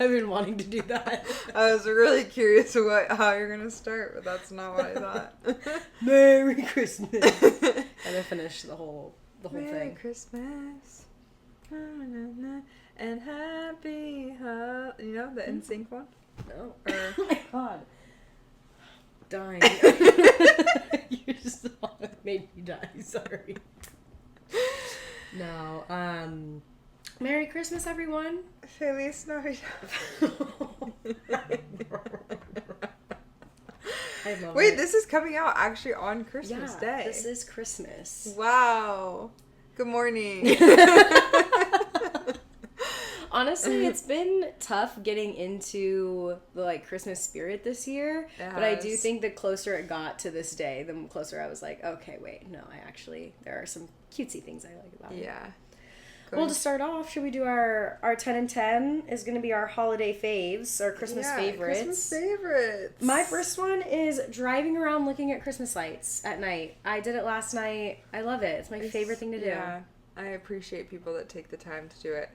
I've been wanting to do that. I was really curious how you're gonna start, but that's not what I thought. Merry Christmas. And then finish the whole Merry thing. Christmas. And happy you know the NSYNC one? No. Or Oh my god. Dying. You just made me die, sorry. No, Merry Christmas, everyone. Feliz Navidad. I love Wait, it. this is coming out actually on Christmas Yeah, Day. this is Christmas. Wow. Good morning. Honestly, it's been tough getting into the like Christmas spirit this year, but I do think the closer it got to this day, the closer I was like, okay, wait, no, there are some cutesy things I like about it. Yeah. Well, to start off, should we do our 10 and 10 is going to be our holiday faves, our Christmas favorites. Christmas favorites. My first one is driving around looking at Christmas lights at night. I did it last night. I love it. It's my favorite thing to do. Yeah, I appreciate people that take the time to do it.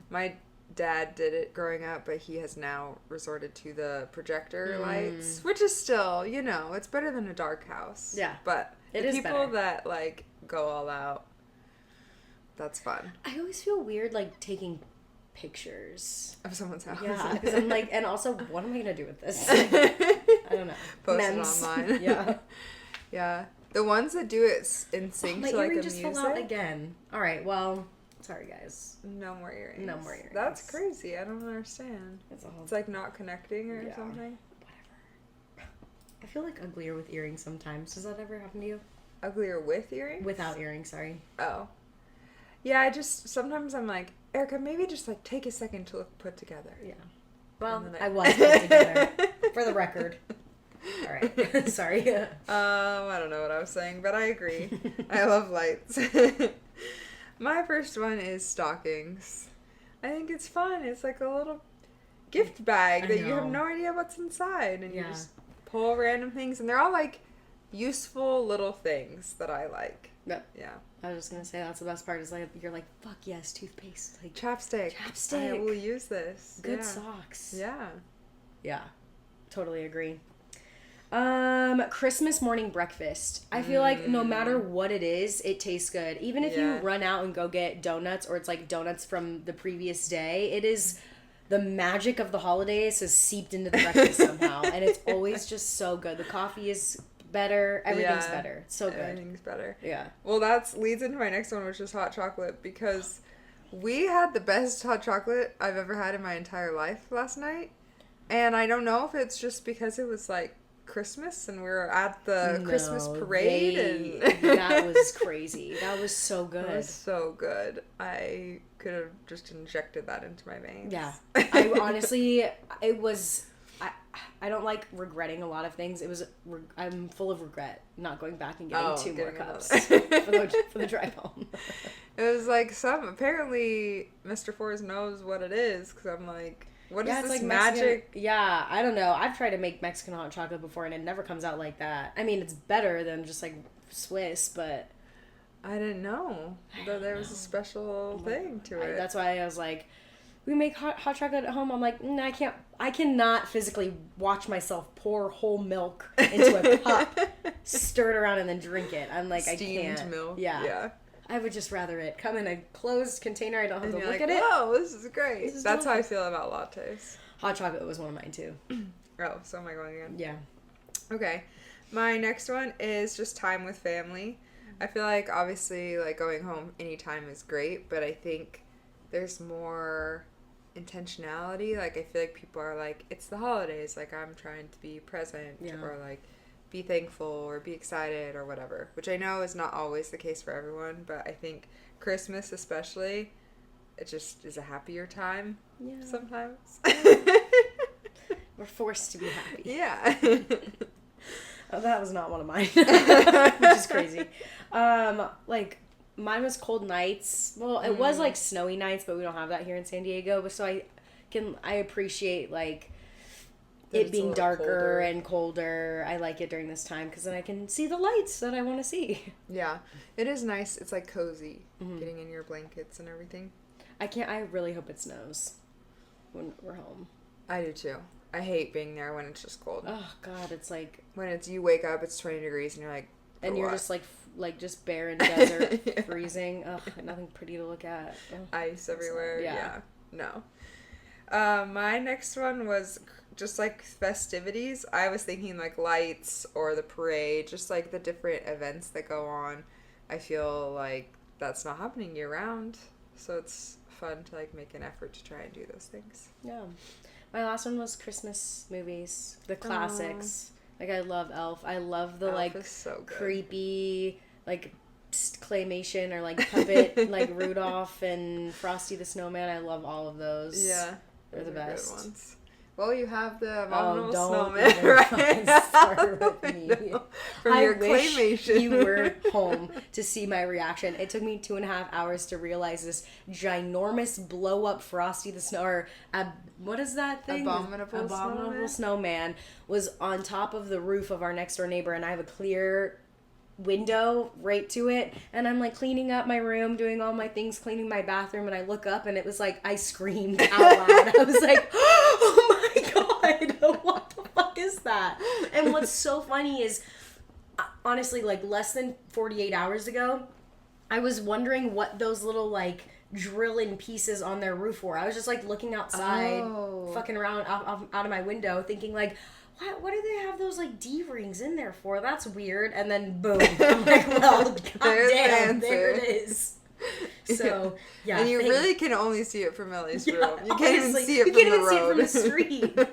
My dad did it growing up, but he has now resorted to the projector lights, which is still, you know, it's better than a dark house. Yeah. But it the is people better. that, like, go all out, that's fun. I always feel weird, like, taking pictures Of someo's house. Yeah, because I'm like, and also, what am I going to do with this? I don't know. Post it online. Yeah. Yeah. The ones that do it in sync my to, like, earring a just music. fell out again. All right, well, sorry, guys. No more earrings. No more earrings. That's crazy. I don't understand. It's like not connecting or something. Whatever. I feel like uglier with earrings sometimes. Does that ever happen to you? Uglier with earrings? Without earrings, sorry. Oh. Yeah, sometimes I'm like, Erica, maybe just, like, take a second to look put together. Yeah. Well, then I was put together, for the record. All right. Sorry. I don't know what I was saying, but I agree. I love lights. My first one is stockings. I think it's fun. It's like a little gift bag that you have no idea what's inside. And you just pull random things. And they're all, like, useful little things that I like. Yep. Yeah. I was just going to say, that's the best part, is like, you're like, fuck yes, toothpaste. Like, Chapstick. I will use this. Good socks. Yeah. Yeah. Totally agree. Christmas morning breakfast. I feel like no matter what it is, it tastes good. Even if you run out and go get donuts, or it's like donuts from the previous day, it is the magic of the holidays has seeped into the breakfast somehow, and it's always just so good. The coffee is better. Everything's better. It's so good. Everything's better. Yeah. Well, that leads into my next one, which is hot chocolate, because we had the best hot chocolate I've ever had in my entire life last night. And I don't know if it's just because it was, like, Christmas and we were at the Christmas parade. That was crazy. That was so good. It was so good. I could have just injected that into my veins. Yeah. I honestly, it was... I don't like regretting a lot of things. I'm full of regret not going back and getting 2 more cups for the drive home. It was like apparently Mr. Forrest knows what it is, because I'm like, what is this like magic? Yeah, I don't know. I've tried to make Mexican hot chocolate before and it never comes out like that. I mean, it's better than just like Swiss, but... I didn't know that there was a special thing to it. That's why I was like... We make hot chocolate at home. I'm like, I cannot physically watch myself pour whole milk into a cup, stir it around, and then drink it. I'm like, Steamed I can't. milk. Yeah. I would just rather it come in a closed container. I don't have to look at it. Whoa, this is great. That's how I feel about lattes. Hot chocolate was one of mine too. Oh, so am I going again? Yeah. Okay. My next one is just time with family. I feel like obviously like going home anytime is great, but I think there's more intentionality. Like, I feel like people are like, it's the holidays, like I'm trying to be present or like be thankful or be excited or whatever, which I know is not always the case for everyone, but I think Christmas especially, it just is a happier time sometimes. We're forced to be happy. Yeah. Oh, that was not one of mine. Which is crazy. Like, mine was cold nights. Well, it was like snowy nights, but we don't have that here in San Diego. But so I appreciate like it being darker and colder. I like it during this time because then I can see the lights that I want to see. Yeah, it is nice. It's like cozy, getting in your blankets and everything. I really hope it snows when we're home. I do too. I hate being there when it's just cold. Oh God, it's like when it's you wake up, it's 20 degrees, and you're like, and you're what? just like just barren desert, Yeah. freezing. Ugh, nothing pretty to look at. Ugh. Ice everywhere. Yeah. No. My next one was just like festivities. I was thinking like lights or the parade, just like the different events that go on. I feel like that's not happening year round, so it's fun to like make an effort to try and do those things. Yeah. My last one was Christmas movies, the classics. Like I love Elf. I love the Elf like is so good. creepy like claymation or like puppet like Rudolph and Frosty the Snowman. I love all of those. Yeah, they're the best. Good ones. Well, you have the abominable snowman, even right? start with me. From your wish claymation. you were home to see my reaction. It took me 2.5 hours to realize this ginormous blow up Frosty the Snow or what is that thing? Abominable snowman was on top of the roof of our next door neighbor, and I have a clear window right to it, and I'm like cleaning up my room, doing all my things, cleaning my bathroom, and I look up and it was like I screamed out loud. I was like, oh my God, what the fuck is that? And what's so funny is honestly like less than 48 hours ago I was wondering what those little like drill-in pieces on their roof were. I was just like looking outside, fucking around out of my window, thinking like, what do they have those like D rings in there for? That's weird. And then boom, I'm like, well, goddamn, there it is. So yeah, and you really can only see it from Ellie's room. You can't even see it from the road. You can't even see it from the street.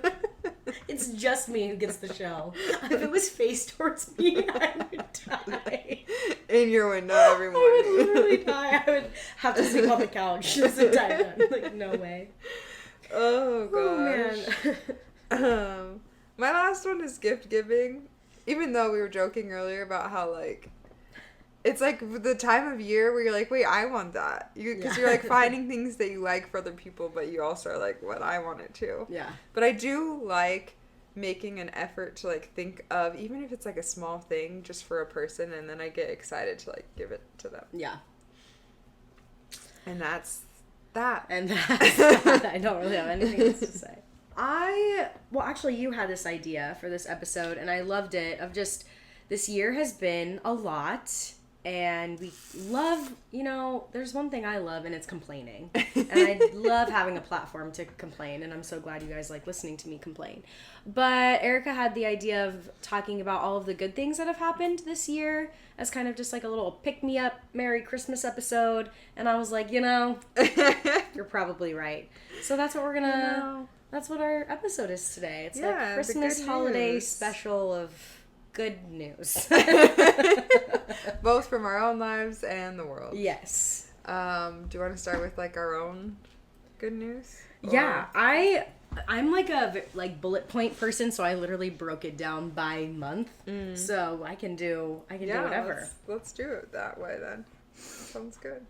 It's just me who gets the show. If it was face towards me, I would die. In your window every morning. I would literally die. I would have to sleep on the couch this entire time. Like, no way. Oh, gosh. Oh, man. My last one is gift giving. Even though we were joking earlier about how, like, it's like the time of year where you're like, wait, I want that. Because you're like finding things that you like for other people, but you also are like, what, I want it too. Yeah. But I do like making an effort to like think of, even if it's like a small thing just for a person, and then I get excited to like give it to them. Yeah. And that's that. I don't really have anything else to say. Well, actually, you had this idea for this episode, and I loved it, of just, this year has been a lot, and we love, there's one thing I love, and it's complaining. And I love having a platform to complain, and I'm so glad you guys like listening to me complain. But Erica had the idea of talking about all of the good things that have happened this year as kind of just like a little pick-me-up Merry Christmas episode, and I was like, you're probably right. So that's what we're gonna... That's what our episode is today. It's like Christmas holiday special of good news. Both from our own lives and the world. Yes. Do you want to start with like our own good news? Or... Yeah, I'm like a bullet point person, so I literally broke it down by month. So I can do whatever. Let's do it that way then. Sounds good.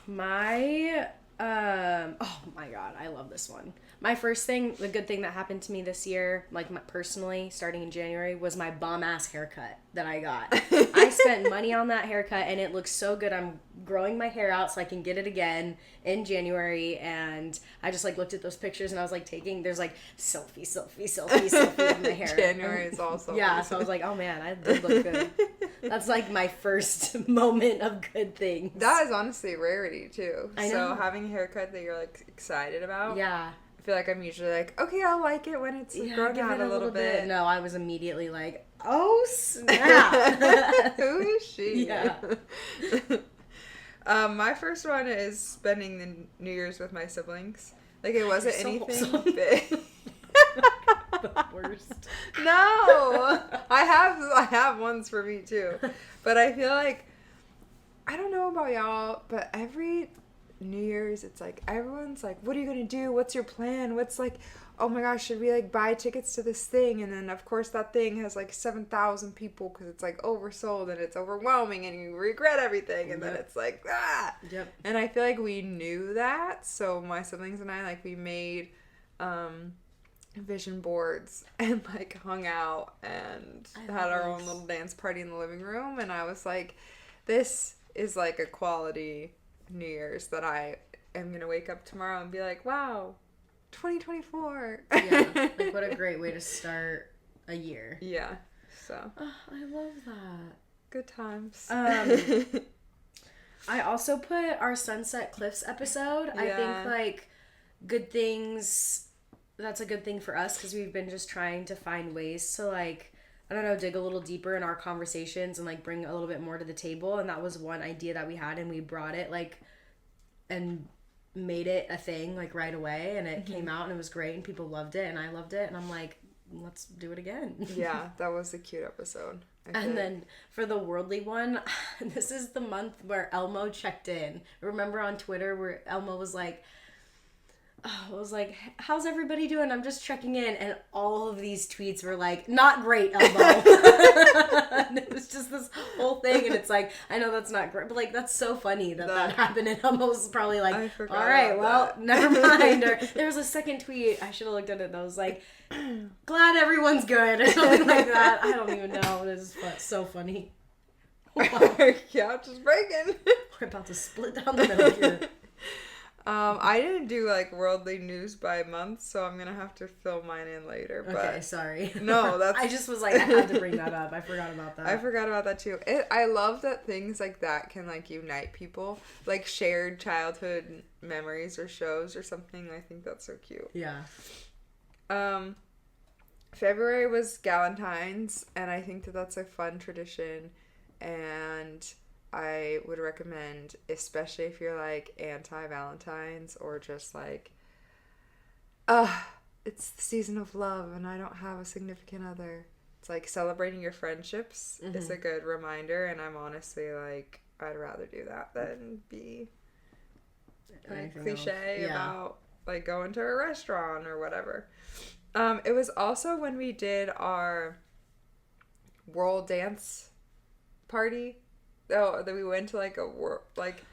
My oh my God, I love this one. My first thing, the good thing that happened to me this year, like personally, starting in January, was my bomb-ass haircut that I got. I spent money on that haircut, and it looks so good. I'm growing my hair out so I can get it again in January, and I just, like, looked at those pictures, and I was, like, there's, like, selfie of my hair. January is also. Yeah, so I was like, oh, man, I did look good. That's, like, my first moment of good things. That is honestly a rarity, too. I know. So having a haircut that you're, like, excited about. Yeah. I feel like I'm usually like, okay, I'll like it when it's grown out a little bit. No, I was immediately like, oh, snap. Who is she? Yeah. My first one is spending the New Year's with my siblings. Like, it wasn't anything big. The worst. No! I have ones for me, too. But I feel like, I don't know about y'all, but every New Year's, it's like everyone's like, what are you gonna do? What's your plan? What's like, oh my gosh, should we like buy tickets to this thing? And then of course that thing has like 7,000 people because it's like oversold and it's overwhelming and you regret everything, and then it's like Yep. And I feel like we knew that, so my siblings and I, like, we made vision boards and like hung out and had our own little dance party in the living room, and I was like, this is like a quality New Year's that I am gonna wake up tomorrow and be like, wow, 2024. Yeah, like what a great way to start a year. Yeah, so. Oh, I love that. Good times. I also put our Sunset Cliffs episode. Yeah. I think, like, good things, that's a good thing for us because we've been just trying to find ways to, like, I don't know, dig a little deeper in our conversations and, like, bring a little bit more to the table. And that was one idea that we had, and we brought it, like, and made it a thing, like, right away. And it came out, and it was great, and people loved it, and I loved it. And I'm like, let's do it again. Yeah, that was a cute episode. And then for the worldly one, this is the month where Elmo checked in. Remember on Twitter where Elmo was like, how's everybody doing? I'm just checking in. And all of these tweets were like, not great, Elmo. And it was just this whole thing. And it's like, I know that's not great, but like, that's so funny that happened. And Elmo was probably like, all right, well, never mind. Or there was a second tweet, I should have looked at it, that was like, glad everyone's good, or something like that. I don't even know. It is so funny. Wow. Couch is breaking. We're about to split down the middle here. I didn't do like worldly news by month, so I'm gonna have to fill mine in later. But okay, sorry. No, that's. I just was like, I had to bring that up. I forgot about that. I forgot about that too. I love that things like that can like unite people, like shared childhood memories or shows or something. I think that's so cute. Yeah. February was Galentine's, and I think that that's a fun tradition, and I would recommend, especially if you're like anti-Valentine's or just like, it's the season of love and I don't have a significant other. It's like celebrating your friendships is a good reminder, and I'm honestly like, I'd rather do that than be like cliche about like going to a restaurant or whatever. It was also when we did our world dance party. Oh, that we went to like a world, like,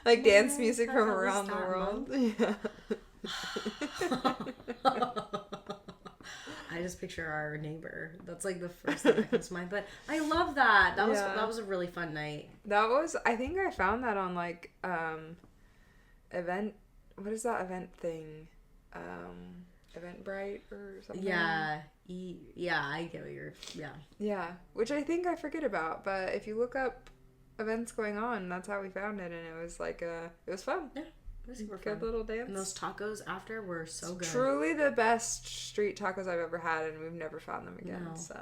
like dance music from around the world. Yeah. I just picture our neighbor. That's like the first thing that comes to mind. But I love that. That was a really fun night. That was, I think I found that on like event. What is that event thing? Eventbrite or something. Yeah. Yeah, I get what you're. Yeah, which I think I forget about, but if you look up events going on, that's how we found it, and it was like it was fun. Yeah, it was super good fun. little dance. And those tacos after were so good. Truly the best street tacos I've ever had, and we've never found them again. No. So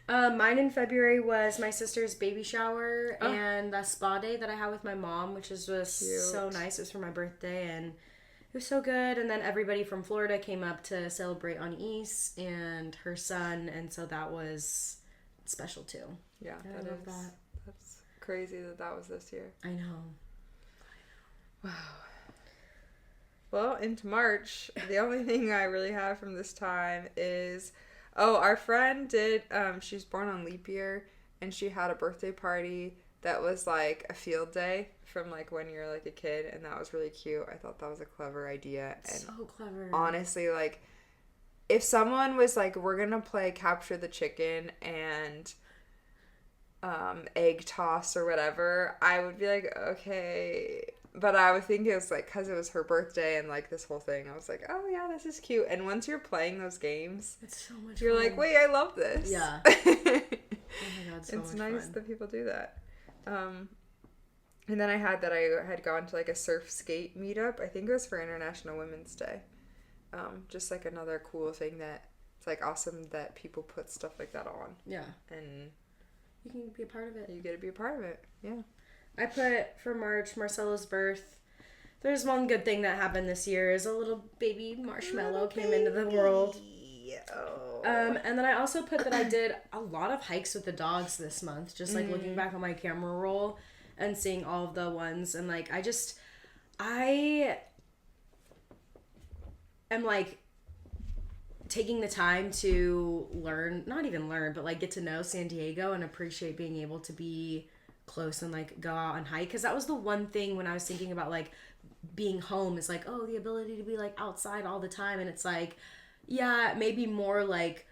mine in February was my sister's baby shower and the spa day that I had with my mom, which was just so nice. It was for my birthday, and it was so good. And then everybody from Florida came up to celebrate on East and her son, and so that was special too. Yeah, that's crazy that was this year. I know. Wow. Well, into March, the only thing I really have from this time is, our friend did, she's born on leap year, and she had a birthday party that was like a field day from like when you're like a kid, and that was really cute. I thought that was a clever idea. And so clever. Honestly, like, if someone was like, we're gonna play capture the chicken and egg toss or whatever, I would be like, okay. But I would think it was like, because it was her birthday and like this whole thing, I was like, oh yeah, this is cute. And once you're playing those games, it's so much you're fun. Like, wait, I love this. Yeah. Oh my God, so it's much nice fun. that people do that. And then I had gone to like a surf skate meetup. I think it was for International Women's Day. Just like another cool thing that it's like awesome that people put stuff like that on. Yeah. And you can be a part of it. You get to be a part of it. Yeah. I put for March, Marcelo's birth. There's one good thing that happened this year is a little baby marshmallow came into the world. Oh. And then I also put that I did a lot of hikes with the dogs this month. Just like looking back on my camera roll and seeing all of the ones. And like, I am like taking the time to not even learn, but like get to know San Diego and appreciate being able to be close and like go out and hike. Because that was the one thing when I was thinking about like being home is like, the ability to be like outside all the time. And it's like, yeah, maybe more like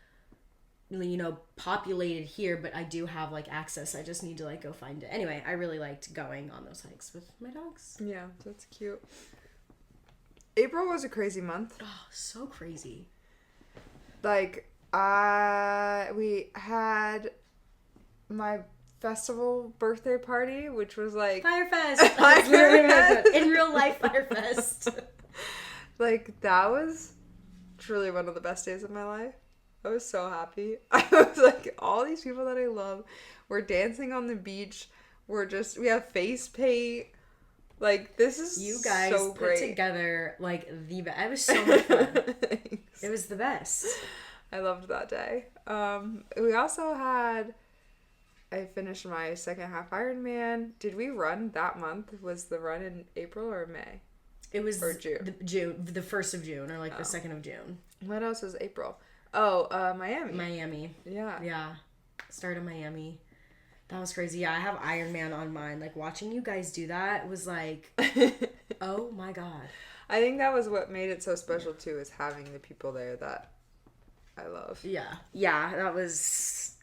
populated here, but I do have like access. I just need to like go find it. Anyway, I really liked going on those hikes with my dogs. Yeah, that's cute. April was a crazy month. Oh, so crazy. Like, we had my festival birthday party, which was like Firefest. That's literally what I put. In real life, Firefest. Like, that was truly one of the best days of my life. I was so happy. I was like, all these people that I love, we're dancing on the beach. We have face paint. Like, this is you guys so great. put together like the best. It was so much fun. It was the best. I loved that day. We also had. I finished my second half Ironman. Did we run that month? Was the run in April or May? It was June. The 1st of June, or like the 2nd of June. What else was April? Oh, Miami. Miami. Yeah. Yeah. Started Miami. That was crazy. Yeah, I have Iron Man on mine. Like, watching you guys do that was like, oh my God. I think that was what made it so special, too, is having the people there that I love. Yeah. Yeah, that was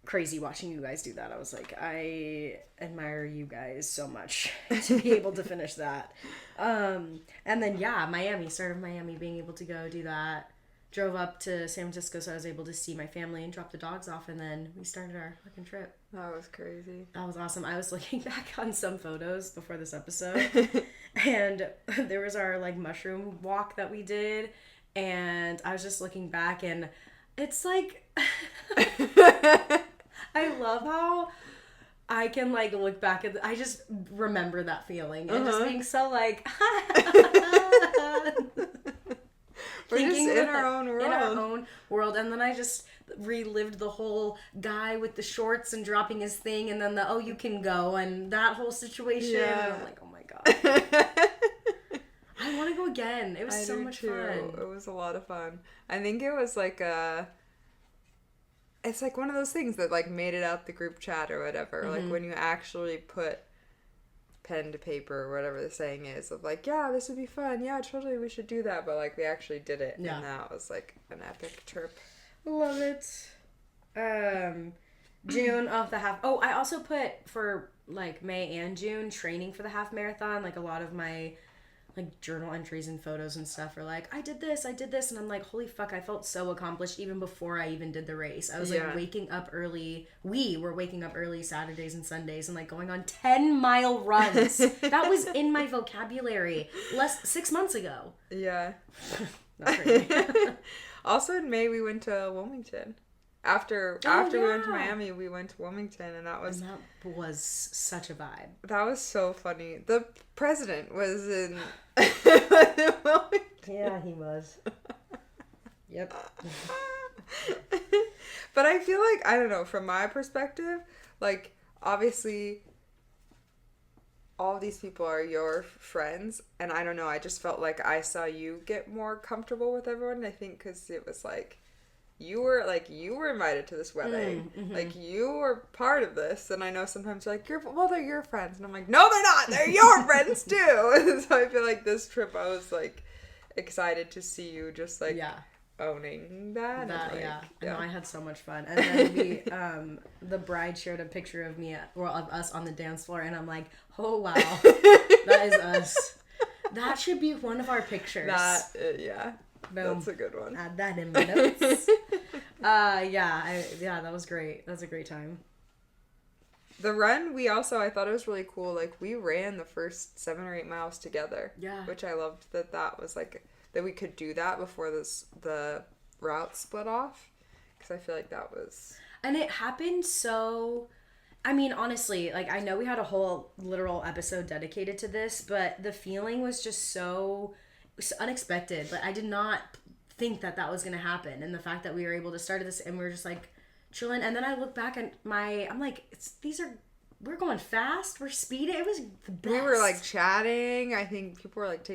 crazy watching you guys do that. I was like, I admire you guys so much to be able to finish that. And then, yeah, Miami. Started Miami, being able to go do that. Drove up to San Francisco so I was able to see my family and drop the dogs off, and then we started our fucking trip. That was crazy. That was awesome. I was looking back on some photos before this episode, and there was our like mushroom walk that we did, and I was just looking back, and it's like I love how I can like look back at I just remember that feeling and just being so like We're just in our own world. In our own world. And then I just relived the whole guy with the shorts and dropping his thing, and then the, oh, you can go, and that whole situation. Yeah. And I'm like, oh my God. I want to go again. It was so much fun. It was a lot of fun. I think it was like it's like one of those things that like made it out the group chat or whatever. Like when you actually put pen to paper or whatever the saying is of like, yeah, this would be fun, yeah, totally, we should do that, but like we actually did it. Yeah. And that was like an epic trip. Love it. June of the half. Oh, I also put for like May and June training for the half marathon. Like a lot of my like journal entries and photos and stuff are like, I did this, and I'm like, holy fuck, I felt so accomplished even before I even did the race. I was like waking up early. We were waking up early Saturdays and Sundays and like going on 10-mile runs. That was in my vocabulary 6 months ago. Yeah. Not crazy. Also in May we went to Wilmington. After we went to Miami, we went to Wilmington, and that was such a vibe. That was so funny. The president was in Wilmington. Yeah, he was. Yep. But I feel like, I don't know, from my perspective, like, obviously, all these people are your friends, and I don't know, I just felt like I saw you get more comfortable with everyone, I think, because it was like, you were invited to this wedding. Like, you were part of this. And I know sometimes you're like, they're your friends. And I'm like, no, they're not. They're your friends, too. And so I feel like this trip, I was, like, excited to see you just, like, owning that. Yeah. No, I had so much fun. And then we, the bride shared a picture of of us on the dance floor. And I'm like, oh, wow. That is us. That should be one of our pictures. Yeah. Boom. That's a good one. Add that in my notes. That was great. That was a great time. The run, I thought it was really cool. Like, we ran the first 7 or 8 miles together. Yeah. Which I loved that was like, that we could do that before the route split off. Because I feel like that was... And it happened so... I mean, honestly, like, I know we had a whole literal episode dedicated to this, but the feeling was just so unexpected. Like, I did not think that was going to happen. And the fact that we were able to start this and we were just like chilling. And then I look back at I'm like, we're going fast. We're speeding. It was the best. We were like chatting. I think people were like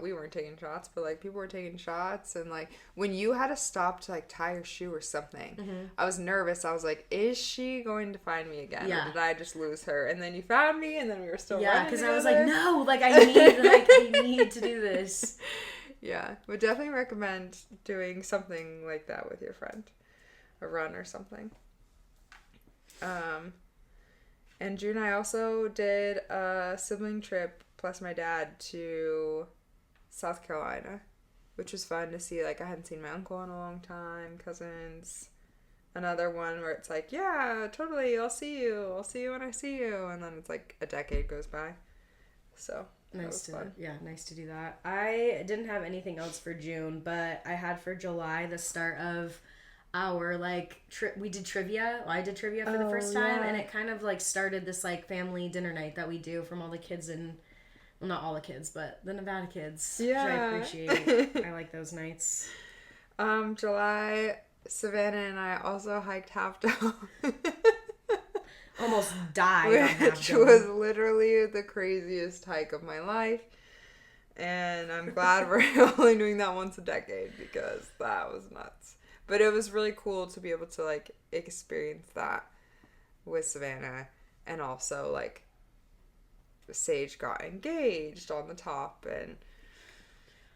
we weren't taking shots, but like people were taking shots. And like when you had to stop to like tie your shoe or something, I was nervous. I was like, is she going to find me again? Yeah. Or did I just lose her? And then you found me, and then we were still running because together. I was like, no, like I need to do this. Yeah, would definitely recommend doing something like that with your friend. a run or something. And June, I also did a sibling trip plus my dad to South Carolina, which was fun to see. Like, I hadn't seen my uncle in a long time, cousins. Another one where it's like, yeah, totally, I'll see you when I see you. And then it's like a decade goes by. So, nice to do that. I didn't have anything else for June, but I had for July the start of our we did trivia. Well, I did trivia for the first time, and it kind of like started this like family dinner night that we do from all the kids and well, not all the kids, but the Nevada kids, which I appreciate. I like those nights. July, Savannah and I also hiked Half Dome. Almost died. Which was literally the craziest hike of my life. And I'm glad we're only doing that once a decade because that was nuts. But it was really cool to be able to like experience that with Savannah. And also like Sage got engaged on the top and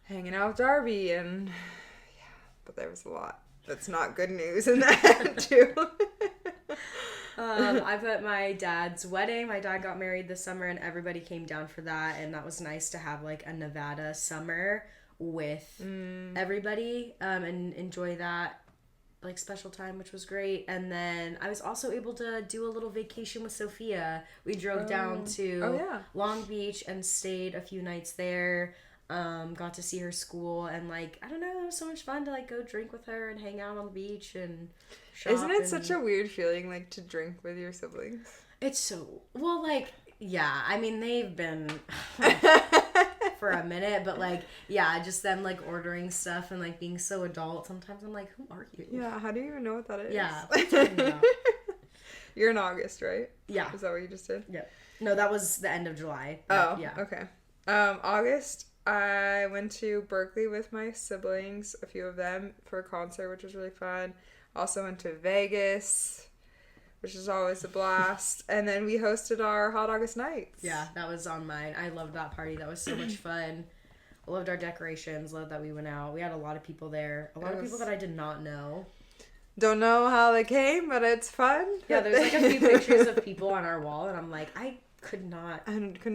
hanging out with Darby and yeah, but there was a lot that's not good news in that too. I put my dad's wedding. My dad got married this summer and everybody came down for that, and that was nice to have like a Nevada summer with everybody and enjoy that like special time, which was great. And then I was also able to do a little vacation with Sophia. We drove down to Long Beach and stayed a few nights there. Got to see her school and like I don't know, it was so much fun to like go drink with her and hang out on the beach and shop. Isn't it such a weird feeling like to drink with your siblings? It's so well, like yeah. I mean, they've been for a minute, but like yeah, just them like ordering stuff and like being so adult. Sometimes I'm like, who are you? Yeah, how do you even know what that is? Yeah, what are you talking about? You're in August, right? Yeah. Is that what you just did? Yeah. No, that was the end of July. Oh, yeah. Okay. August. I went to Berkeley with my siblings, a few of them, for a concert, which was really fun. Also went to Vegas, which is always a blast. And then we hosted our Hot August Nights. Yeah, that was on mine. I loved that party. That was so much fun. I loved our decorations. Loved that we went out. We had a lot of people there. A lot of people that I did not know. Don't know how they came, but it's fun. Yeah, there's like a few pictures of people on our wall, and I'm like, I couldn't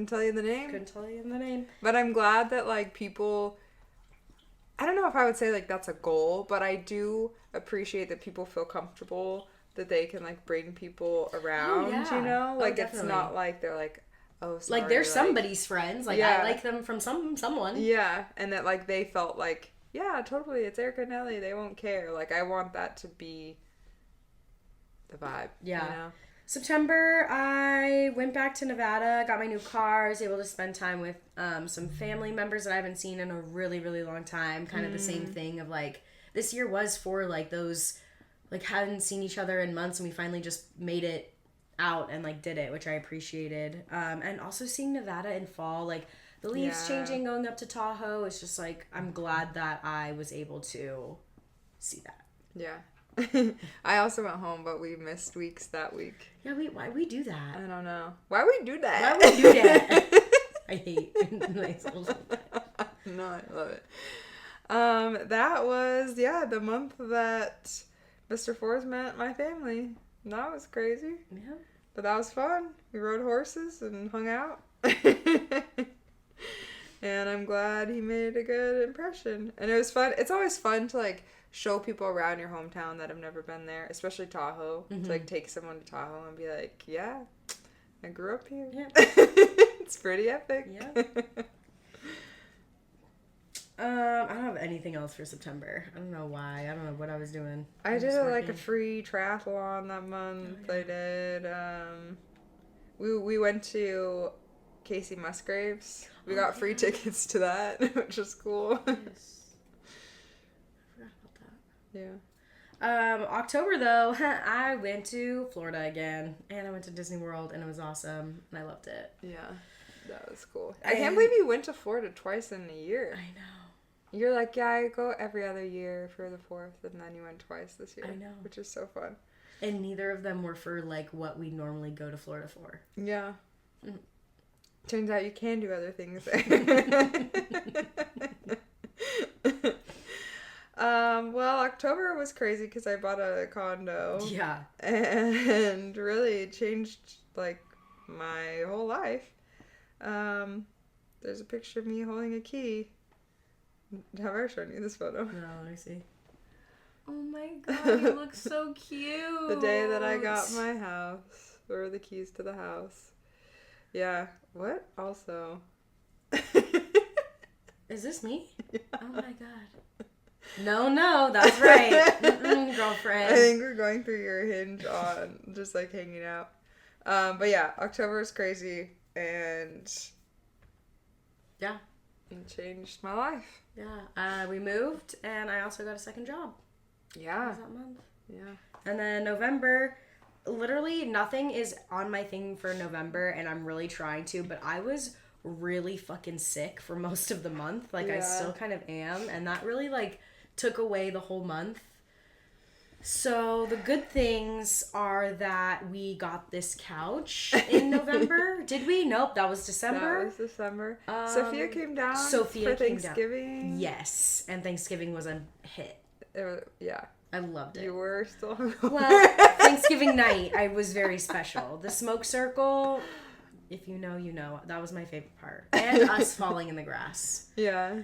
tell you the name. But I'm glad that like people, I don't know if I would say like that's a goal, but I do appreciate that people feel comfortable that they can like bring people around, you know? Like it's not like they're like, oh, sorry. Like they're somebody's friends. Like I like them from someone. Yeah, and that like they felt like, yeah, totally, it's Erica and Eli, they won't care. Like I want that to be the vibe. Yeah. You know? September, I went back to Nevada, got my new car, was able to spend time with some family members that I haven't seen in a really, really long time. Kind of the same thing of like, this year was for like those, like hadn't seen each other in months and we finally just made it out and like did it, which I appreciated. And also seeing Nevada in fall, like the leaves changing, going up to Tahoe, it's just like, I'm glad that I was able to see that. Yeah. I also went home, but we missed weeks that week. Yeah, why we do that? I don't know. Why we do that? I hate myself. No, I love it. That was, the month that Mr. Forrest met my family. That was crazy. Yeah. But that was fun. We rode horses and hung out. And I'm glad he made a good impression. And it was fun. It's always fun to, like, show people around your hometown that have never been there, especially Tahoe. To, like, take someone to Tahoe and be like, yeah, I grew up here. Yeah. It's pretty epic. Yeah. I don't have anything else for September. I don't know why. I don't know what I was doing. I did like a free triathlon that month. Oh, yeah. I did. We went to Casey Musgraves. We got free tickets to that, which was cool. Yes. I forgot about that. Yeah. October though, I went to Florida again, and I went to Disney World, and it was awesome, and I loved it. Yeah, that was cool. I can't believe you went to Florida twice in a year. I know. You're like, yeah, I go every other year for the 4th, and then you went twice this year. I know. Which is so fun. And neither of them were for, like, what we normally go to Florida for. Yeah. Turns out you can do other things there. Well, October was crazy because I bought a condo. Yeah. And really changed, like, my whole life. There's a picture of me holding a key. Have I shown you this photo? No, let me see. Oh my god, you look so cute. The day that I got my house, or the keys to the house. Yeah. What? Also. Is this me? Yeah. Oh my god. No, that's right. Girlfriend. I think we're going through your Hinge on just like hanging out. But yeah, October is crazy and yeah, it changed my life. Yeah. We moved and I also got a second job. Yeah. That month. Yeah. And then November, literally nothing is on my thing for November and I'm really trying to, but I was really fucking sick for most of the month. Like I still kind of am, and that really like took away the whole month. So the good things are that we got this couch in November. Did we? Nope, that was December. That was December. Sophia came down for Thanksgiving. Down. Yes, and Thanksgiving was a hit. Yeah. I loved it. You were still well, Thanksgiving night, I was very special. The smoke circle, if you know, you know. That was my favorite part. And us falling in the grass. Yeah.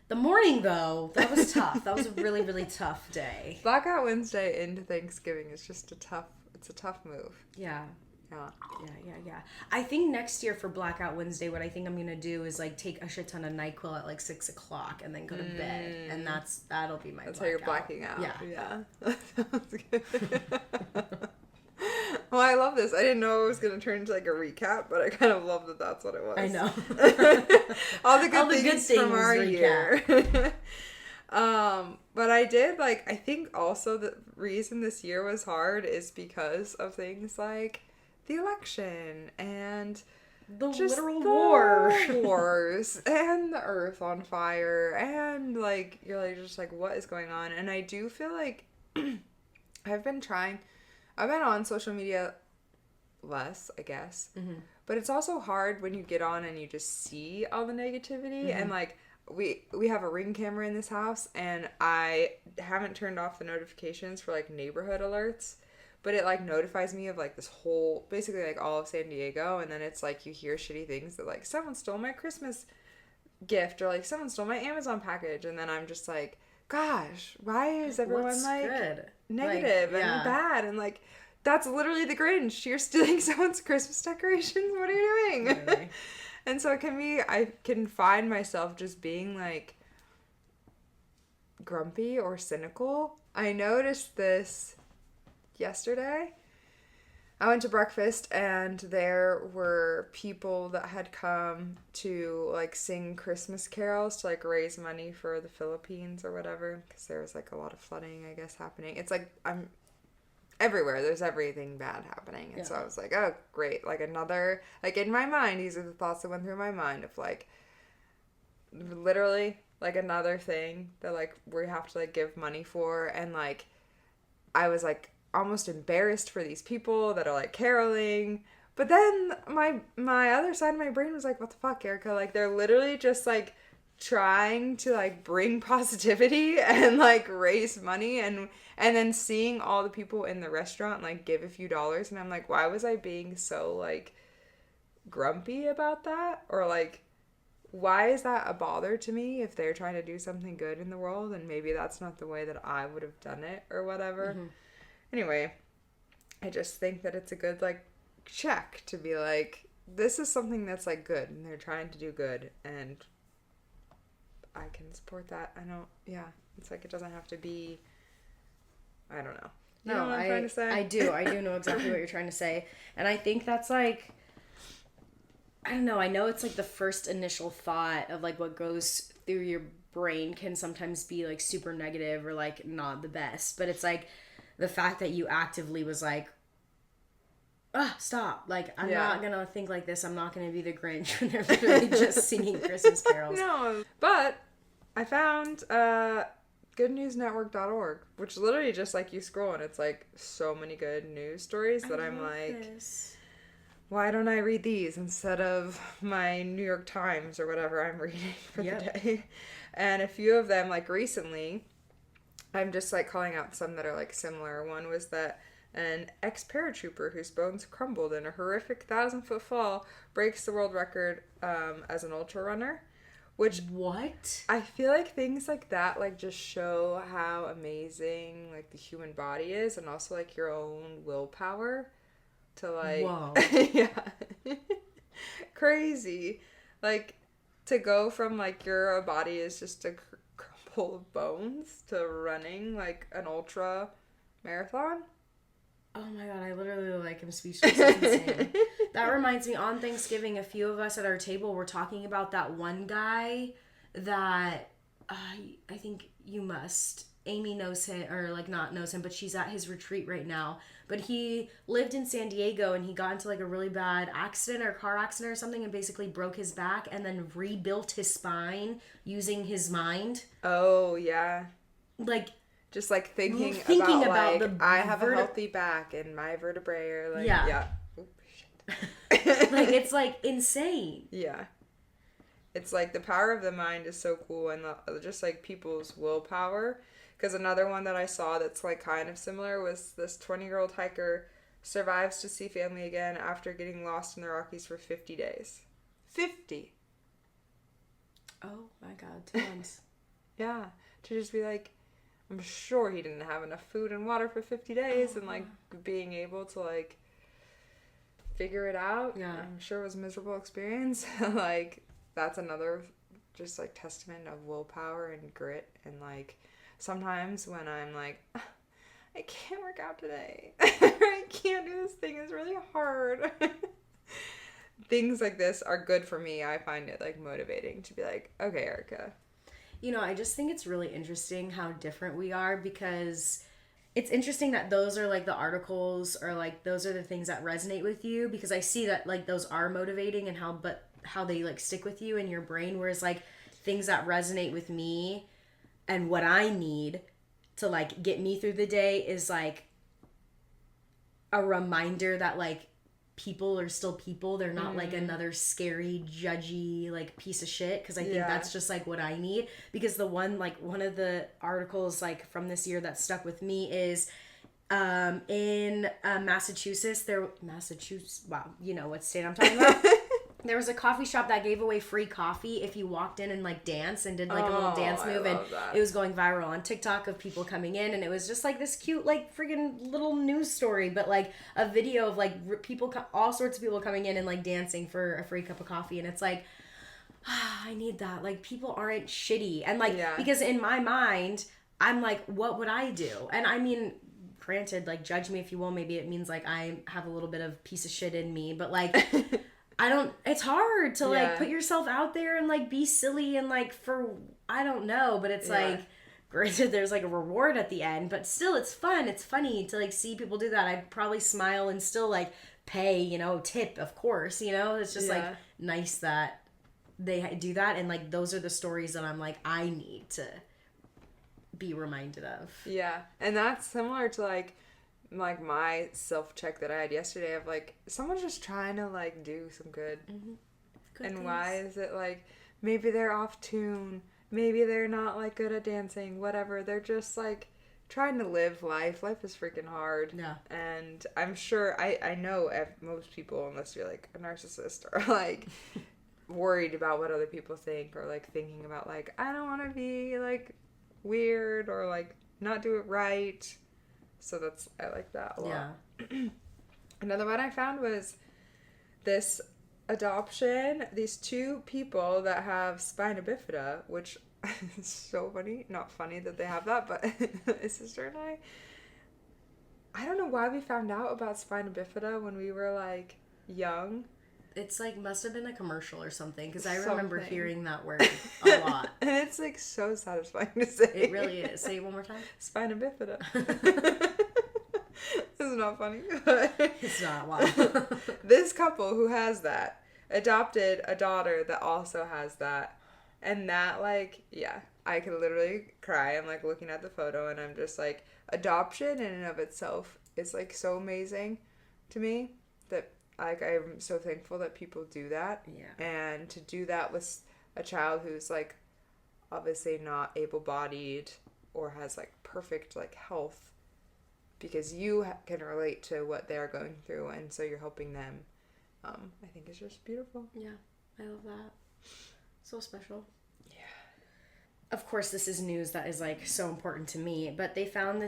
The morning, though, that was tough. That was a really, really tough day. Blackout Wednesday into Thanksgiving is just it's a tough move. Yeah. Yeah. I think next year for Blackout Wednesday, what I think I'm going to do is, like, take a shit ton of NyQuil at, like, 6 o'clock and then go to bed. And that'll be my That's blackout. how you're blacking out. Yeah. That sounds good. Well, I love this. I didn't know it was going to turn into, like, a recap, but I kind of love that that's what it was. I know. All the good things from our year. But I did, like, I think also the reason this year was hard is because of things like the election and the just literal wars and the earth on fire and, like, you're, like, just, like, what is going on? And I do feel like I've been on social media less, I guess. Mm-hmm. But it's also hard when you get on and you just see all the negativity. Mm-hmm. And, like, we have a Ring camera in this house, and I haven't turned off the notifications for, like, neighborhood alerts. But it, like, notifies me of, like, this whole, basically, like, all of San Diego. And then it's, like, you hear shitty things that, like, someone stole my Christmas gift, or, like, someone stole my Amazon package. And then I'm just, like, gosh, why is everyone, negative and bad? And, like, that's literally the Grinch. You're stealing someone's Christmas decorations. What are you doing? Really? And so I can find myself just being, like, grumpy or cynical. I noticed this yesterday. I went to breakfast and there were people that had come to, like, sing Christmas carols to, like, raise money for the Philippines or whatever, because there was, like, a lot of flooding, I guess, happening. It's like I'm everywhere. There's everything bad happening. And so I was like, oh, great. Like, another, like, in my mind, these are the thoughts that went through my mind of, like, literally, like, another thing that, like, we have to, like, give money for. And, like, I was, like, almost embarrassed for these people that are, like, caroling. But then my other side of my brain was like, what the fuck, Erica? Like, they're literally just, like, trying to, like, bring positivity and, like, raise money, and then seeing all the people in the restaurant, like, give a few dollars, and I'm like, why was I being so, like, grumpy about that? Or, like, why is that a bother to me if they're trying to do something good in the world, and maybe that's not the way that I would have done it or whatever. Mm-hmm. Anyway, I just think that it's a good, like, check to be like, this is something that's, like, good, and they're trying to do good, and I can support that. It's like, it doesn't have to be, I don't know. You know what I'm trying to say? I do know exactly what you're trying to say. And I think that's, like, I don't know, I know it's, like, the first initial thought of, like, what goes through your brain can sometimes be, like, super negative or, like, not the best. But it's, like, the fact that you actively was like, stop. Like, I'm not going to think like this. I'm not going to be the Grinch when they're literally just singing Christmas carols. No. But I found goodnewsnetwork.org, which literally just, like, you scroll and it's, like, so many good news stories that I'm like, why don't I read these instead of my New York Times or whatever I'm reading for the day? And a few of them, like recently, I'm just like calling out some that are like similar. One was that an ex-paratrooper whose bones crumbled in a horrific 1,000-foot fall breaks the world record as an ultra runner. Which, what? I feel like things like that, like, just show how amazing, like, the human body is, and also, like, your own willpower to, like... Whoa. Yeah. Crazy. Like, to go from, like, your body is just a crumple of bones to running, like, an ultra marathon. Oh my god, I literally like am speechless. It's insane. That reminds me, on Thanksgiving, a few of us at our table were talking about that one guy that I think you must. Amy knows him, or like not knows him, but she's at his retreat right now. But he lived in San Diego and he got into like a really bad accident or car accident or something and basically broke his back and then rebuilt his spine using his mind. Oh, yeah. Like, just like thinking about like, I have a healthy back and my vertebrae are like, yeah. Oh, shit. Like, it's like insane. Yeah. It's like the power of the mind is so cool, and just like people's willpower. Because another one that I saw that's like kind of similar was this 20-year-old hiker survives to see family again after getting lost in the Rockies for 50 days. 50! Oh my god, 2 months. Yeah. To just be like, I'm sure he didn't have enough food and water for 50 days, and like being able to like figure it out. Yeah. I'm sure it was a miserable experience. Like, that's another just like testament of willpower and grit. And like sometimes when I'm like, I can't work out today, I can't do this thing, it's really hard. Things like this are good for me. I find it like motivating to be like, okay, Erica. You know, I just think it's really interesting how different we are, because it's interesting that those are like the articles, or like those are the things that resonate with you, because I see that like those are motivating and how they like stick with you in your brain, whereas like things that resonate with me and what I need to like get me through the day is like a reminder that like people are still people. They're not like another scary, judgy like piece of shit, because I think that's just like what I need. Because the one of the articles like from this year that stuck with me is in Massachusetts, wow, you know what state I'm talking about. There was a coffee shop that gave away free coffee if you walked in and like danced and did like a little dance move, and it was going viral on TikTok of people coming in, and it was just like this cute like friggin' little news story, but like a video of like people, all sorts of people coming in and like dancing for a free cup of coffee, and it's like, I need that. Like, people aren't shitty, and like because in my mind I'm like, what would I do? And I mean, granted, like, judge me if you will, maybe it means like I have a little bit of piece of shit in me, but like it's hard to like put yourself out there and like be silly and like I don't know, but it's like, granted there's like a reward at the end, but still it's fun. It's funny to like see people do that. I'd probably smile and still like pay, you know, tip, of course, you know, it's just like nice that they do that. And like, those are the stories that I'm like, I need to be reminded of. Yeah. And that's similar to like my self-check that I had yesterday of like, someone's just trying to like do some good. Good and things. Why is it like, maybe they're off tune, maybe they're not like good at dancing, whatever, they're just like trying to live life. Life is freaking hard. Yeah. And I'm sure I know most people, unless you're like a narcissist, are like worried about what other people think, or like thinking about like, I don't want to be like weird or like not do it right. So I like that a lot. Yeah. Another one I found was this adoption. These two people that have spina bifida, which is so funny. Not funny that they have that, but my sister and I don't know why we found out about spina bifida when we were like young. It's like, must have been a commercial or something, because I remember hearing that word a lot. And it's like so satisfying to say. It really is. Say it one more time. Spina bifida. This is not funny. It's not. Wow. This couple who has that adopted a daughter that also has that. And that, like, yeah, I could literally cry. I'm like looking at the photo and I'm just like, adoption in and of itself is like so amazing to me that like I'm so thankful that people do that. Yeah. And to do that with a child who's like obviously not able-bodied or has like perfect like health, because you can relate to what they're going through, and so you're helping them. I think it's just beautiful. Yeah, I love that. So special. Yeah. Of course, this is news that is like so important to me, but they found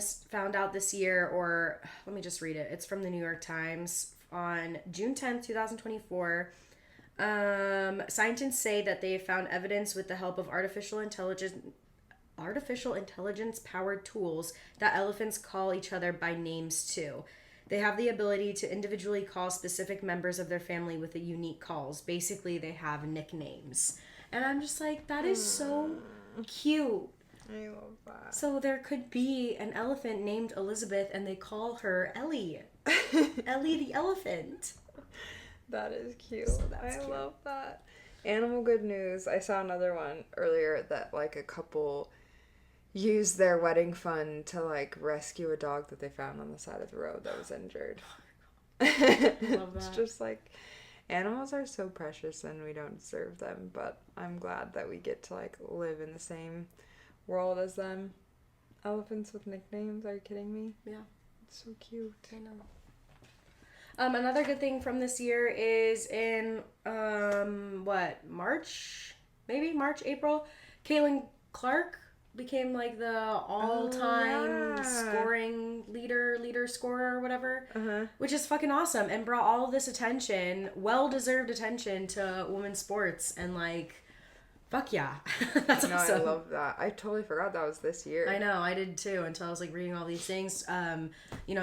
out this year, or let me just read it. It's from the New York Times on June 10th, 2024. Scientists say that they have found evidence with the help of artificial intelligence powered tools that elephants call each other by names too. They have the ability to individually call specific members of their family with a unique calls. Basically, they have nicknames. And I'm just like, that is so cute. I love that. So there could be an elephant named Elizabeth and they call her Ellie. Ellie the elephant. That is cute. So that's cute. Love that. Animal good news. I saw another one earlier that like a couple used their wedding fund to like rescue a dog that they found on the side of the road that was injured. I love that. It's just like, animals are so precious and we don't deserve them, but I'm glad that we get to like live in the same world as them. Elephants with nicknames, are you kidding me? Yeah. It's so cute. I know. Another good thing from this year is in March, April, Kaylin Clark became like the all-time scoring leader scorer or whatever, which is fucking awesome, and brought all of this attention, well-deserved attention, to women's sports, and like, fuck yeah. That's awesome. I love that. I totally forgot that was this year. I know, I did too, until I was like reading all these things.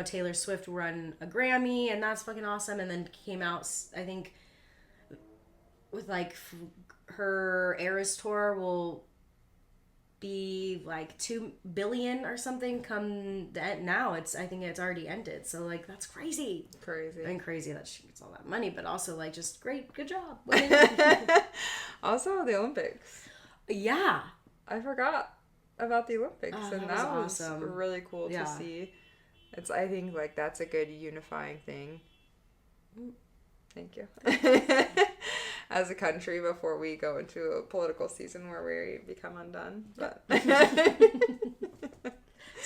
Taylor Swift won a Grammy, and that's fucking awesome, and then came out, I think, with like her Eras tour will be like 2 billion or something come now. I think it's already ended, so like that's crazy. I mean, crazy that she gets all that money, but also like just great, good job. Also the Olympics, yeah, I forgot about the Olympics, and that was awesome. really cool to see. I think like that's a good unifying thing. Thank you. As a country, before we go into a political season where we become undone. But so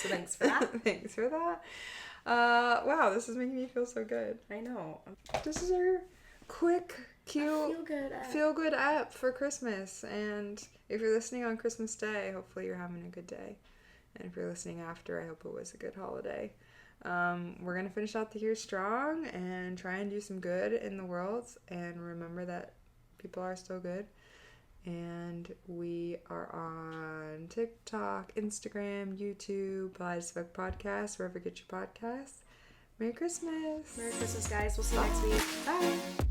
thanks for that. Thanks for that. Wow, this is making me feel so good. I know. This is our quick, cute, feel good app for Christmas. And if you're listening on Christmas Day, hopefully you're having a good day. And if you're listening after, I hope it was a good holiday. We're going to finish out the year strong and try and do some good in the world, and remember that people are still good. And we are on TikTok, Instagram, YouTube, Light as Fuck Podcast, wherever you get your podcasts. Merry Christmas. Merry Christmas, guys. We'll see you next week. Bye.